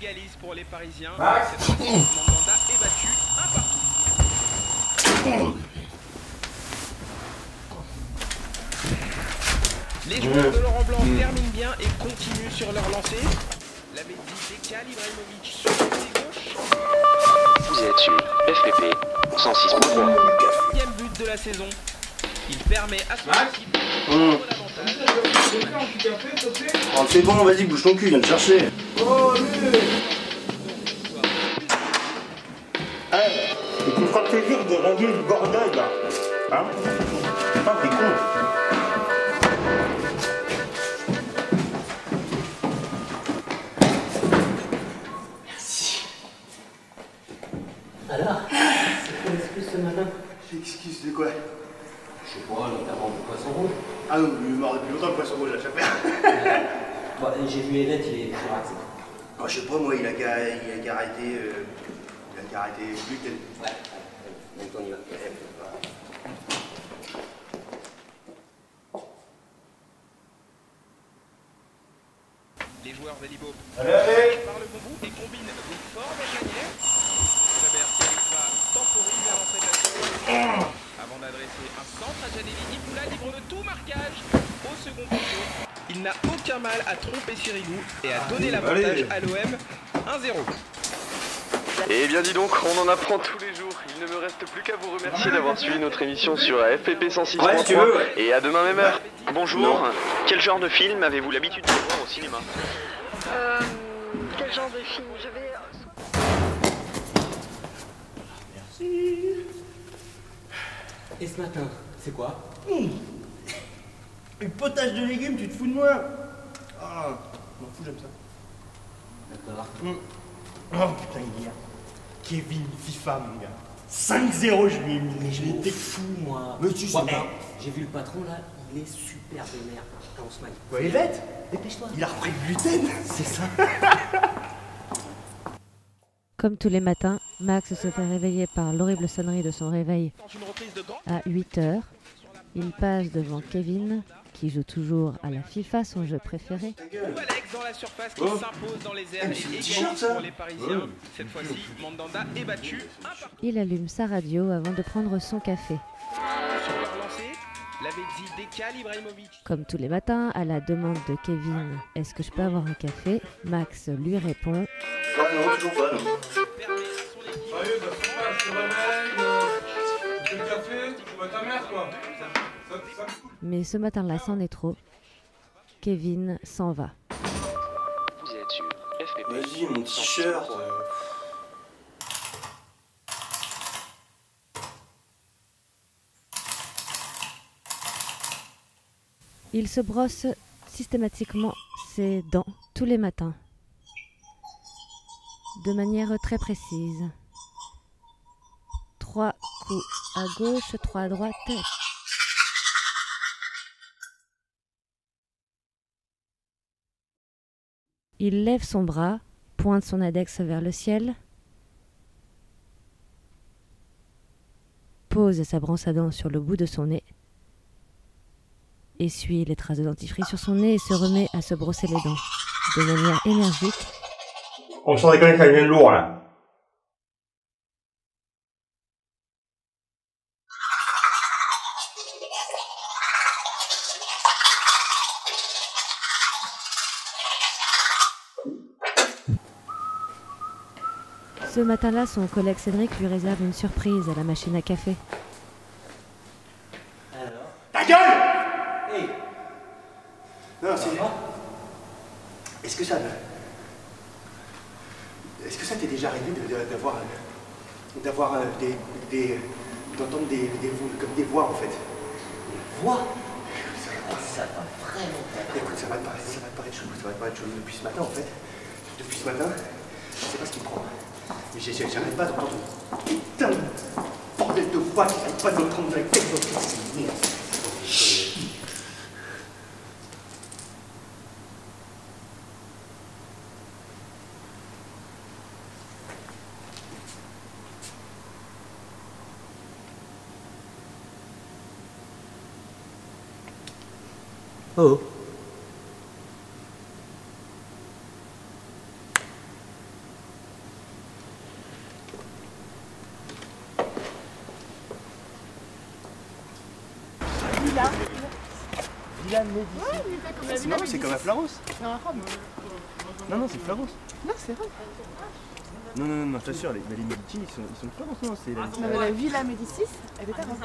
égalise pour les Parisiens. Cette fois-ci, Mandanda est battu 1 partout. Les joueurs de Laurent Blanc terminent bien et continuent sur leur lancée. La Bédie décale Ibrahimovic sur le côté gauche. Vous êtes sur FPP 106.3. Deuxième but de la saison. Il permet à son équipe de prendre l'avantage. Oh, c'est bon, vas-y, bouge ton cul, viens me chercher. Oh, hey, tu me feras plaisir de ranger le bordel, là. Hein? Ah, t'es con. Alors, c'est quoi l'excuse ce matin? Excuse de quoi? Je sais pas, notamment du poisson rouge. Ah non, il est mort depuis longtemps le poisson rouge à chaque fois. Bon, j'ai vu Elette, il est toujours axé. Oh, je sais pas, moi, il a qu'à arrêter le gluten. Ouais, donc on y va. Les joueurs Vélibo Allez. par le bon bout et combinent une forme manière. Chabert qui arrive pas temporise à l'entrée de la seconde. Avant d'adresser un centre à Janelli, Poula libre de tout marquage au second poteau. Il n'a aucun mal à tromper Sirigu et à donner l'avantage à l'OM 1-0. Eh bien dis donc, on en apprend tous les jours. Il ne me reste plus qu'à vous remercier d'avoir suivi notre émission sur FPP 106.3 Ouais, si tu veux, ouais. et à demain même heure. Bonjour, quel genre de film avez-vous l'habitude de voir au cinéma? Quel genre de film? Je vais... Et ce matin, c'est quoi? Une potage de légumes, tu te fous de moi? Ah, m'en fous, j'aime ça. D'accord. Oh putain, hier. Kevin, FIFA, mon gars. 5-0, je lui ai mis. Mais je m'en J'étais fous, moi. Mais tu sais Ouais, pas. j'ai vu le patron, là, il est super vénère. Quand on se maille. Quoi, Yvette? Dépêche-toi. Il a repris le gluten. C'est ça. Comme tous les matins, Max se fait réveiller par l'horrible sonnerie de son réveil Dans une reprise de grand. à 8 h. Il passe devant Kevin, qui joue toujours à la FIFA, son jeu préféré. Ou Alex dans la surface qui s'impose dans les airs et égalise pour les Parisiens. Cette fois-ci, Mandanda est battu 1 partout. Il allume sa radio avant de prendre son café. Sur leur lancée, la Bédie décale Ibrahimovic. Comme tous les matins, à la demande de Kevin, est-ce que je peux avoir un café? Max lui répond. Ah non, toujours pas, non. Permet à son équipe. Sérieux, bah ça va, je te réveille, tu fais le café, tu vois ta mère quoi. Ça me saoule. Mais ce matin-là, c'en est trop. Kevin s'en va. Vous êtes sur FPP. Vas-y, mon t-shirt. Il se brosse systématiquement ses dents tous les matins, de manière très précise. 3 coups à gauche, 3 à droite. Il lève son bras, pointe son index vers le ciel, pose sa brosse à dents sur le bout de son nez, essuie les traces de dentifrice sur son nez et se remet à se brosser les dents de manière énergique. On s'en déconne, ça devient lourd, là. Ce matin-là, son collègue Cédric lui réserve une surprise à la machine à café. Alors? Ta gueule! Hey! Non, c'est... Est-ce que ça... Est-ce que ça t'est déjà arrivé d'avoir d'entendre comme des voix, en fait? Des voix? Ça va vraiment pas. Écoute, ça va te paraître chelou, depuis ce matin, en fait. Depuis ce matin, je sais pas ce qui me prend. Mais j'arrête pas d'entendre putain de bordel de voix qui n'arrête pas d'entendre dans la tête de c'est merde. Oh. Villa. Villa Médicis. C'est marrant, c'est comme à Flaros. Non, Rome. Non, c'est Flaros. Non, c'est Rome. Non, je t'assure, les Médicis, ils sont de Florence, non, c'est la... Non, mais la Villa Médicis, elle est à Rome.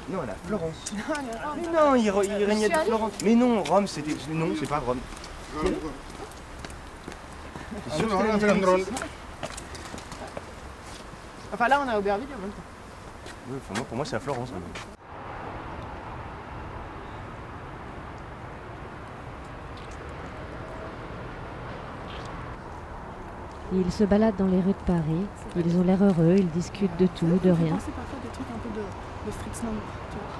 Non, elle est à Florence. Non, elle est à Rome. Mais non, il régnait de Florence. Mais non, Rome, c'était... Non, c'est pas Rome. C'est sûr que c'était la Médicis. Enfin, là, on est à Aubervilliers en même temps. Oui, enfin, pour moi, c'est à Florence. Maintenant. Ils se baladent dans les rues de Paris, ils ont l'air heureux, ils discutent de tout, de rien. C'est parfois des trucs un peu de Fritz Lang, tu vois.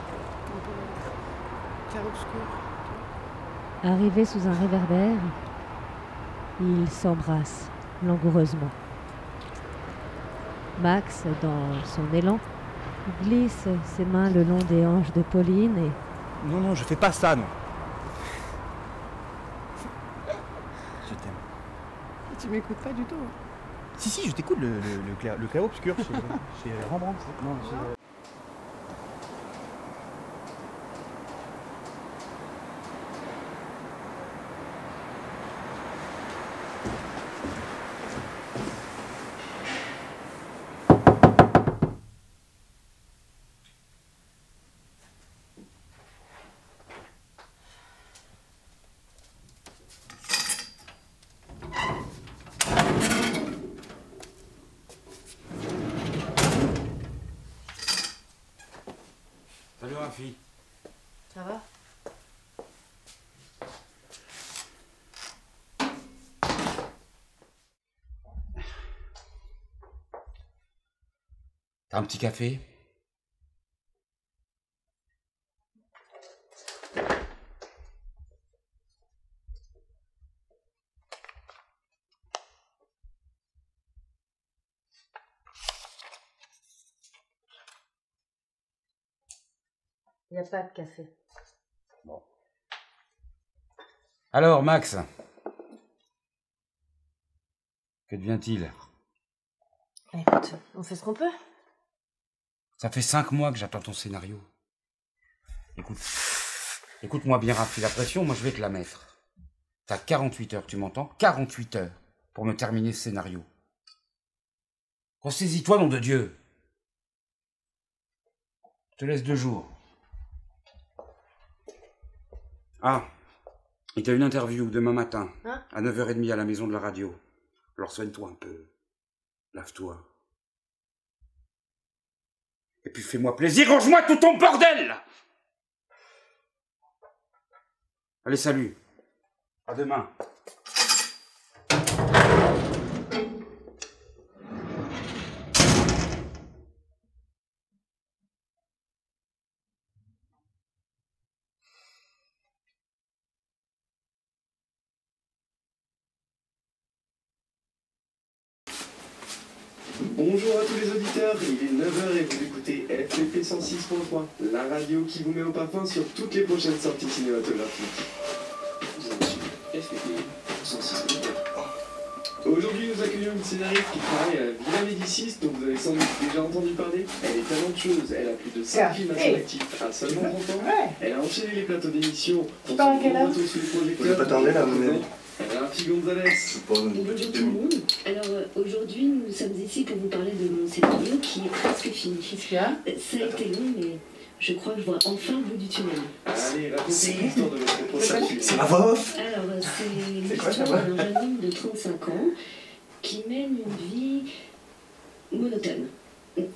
Un peu clair-obscur. Arrivés sous un réverbère, ils s'embrassent langoureusement. Max, dans son élan, glisse ses mains le long des hanches de Pauline et... Non, je fais pas ça, non. Je t'aime. Tu m'écoutes pas du tout. Si, je t'écoute, le clair-obscur chez Rembrandt. Non, Salut Rafi. Ça va? T'as un petit café? Il n'y a pas de café. Bon. Alors, Max, que devient-il? Écoute, on fait ce qu'on peut. Ça fait 5 mois que j'attends ton scénario. Écoute-moi bien, Rafi, la pression, moi je vais te la mettre. T'as 48 heures, tu m'entends? 48 heures pour me terminer ce scénario. Ressaisis-toi, nom de Dieu. Je te laisse 2 jours. Ah, et t'as une interview demain matin, à 9h30 à la maison de la radio. Alors soigne-toi un peu. Lave-toi. Et puis fais-moi plaisir, range-moi tout ton bordel! Allez, salut. À demain. Bonjour à tous les auditeurs, il est 9h et vous écoutez FPP 106.3, la radio qui vous met au parfum sur toutes les prochaines sorties cinématographiques. Vous avez suivi FPP 106.3. Aujourd'hui, nous accueillons une scénariste qui travaille à la Villa Médicis, dont vous avez sans doute déjà entendu parler. Elle est talentueuse, elle a plus de 5 films à son actif à seulement 30 ans. Elle a enchaîné les plateaux d'émission pour son gros bateau sous les projecteurs. Vous pas tarder là, mon ami. Rafi Gonzalez. Bonjour tout le monde. Alors aujourd'hui nous sommes ici pour vous parler de mon scénario qui est presque fini. Qu'est-ce qu'il y a? Ça a été long mais je crois que je vois enfin le bout du tunnel. Allez, racontez l'histoire de votre prochain film. C'est ma voix off. Alors c'est l'histoire d'un jeune homme de 35 ans qui mène une vie monotone.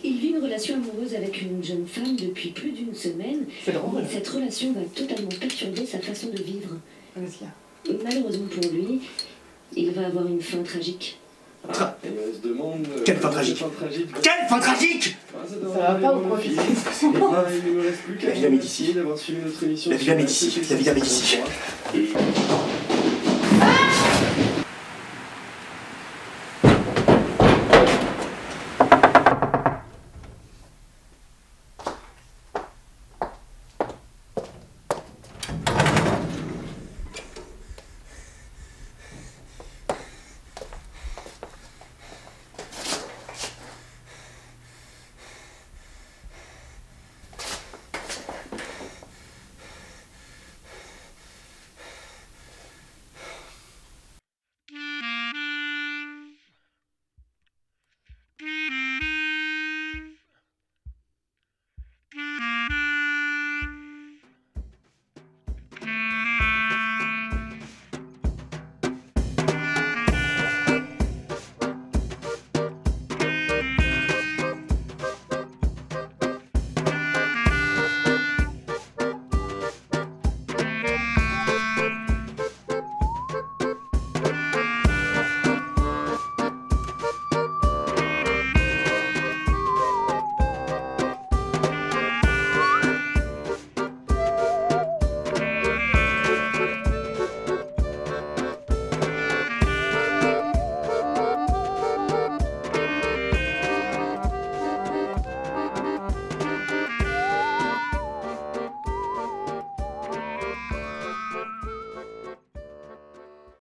Il vit une relation amoureuse avec une jeune femme depuis plus d'une semaine. C'est drôle. Et cette relation va totalement perturber sa façon de vivre. Qu'est-ce qu'il y a? Malheureusement pour lui, il va avoir une fin tragique. Et on se demande... Quelle fin tragique? Quelle fin tragique? Ça va pas ou quoi? Il ne me reste plus qu'à vous remercier d'avoir suivi notre émission. La Villa Médicis, la Villa Médicis. Et...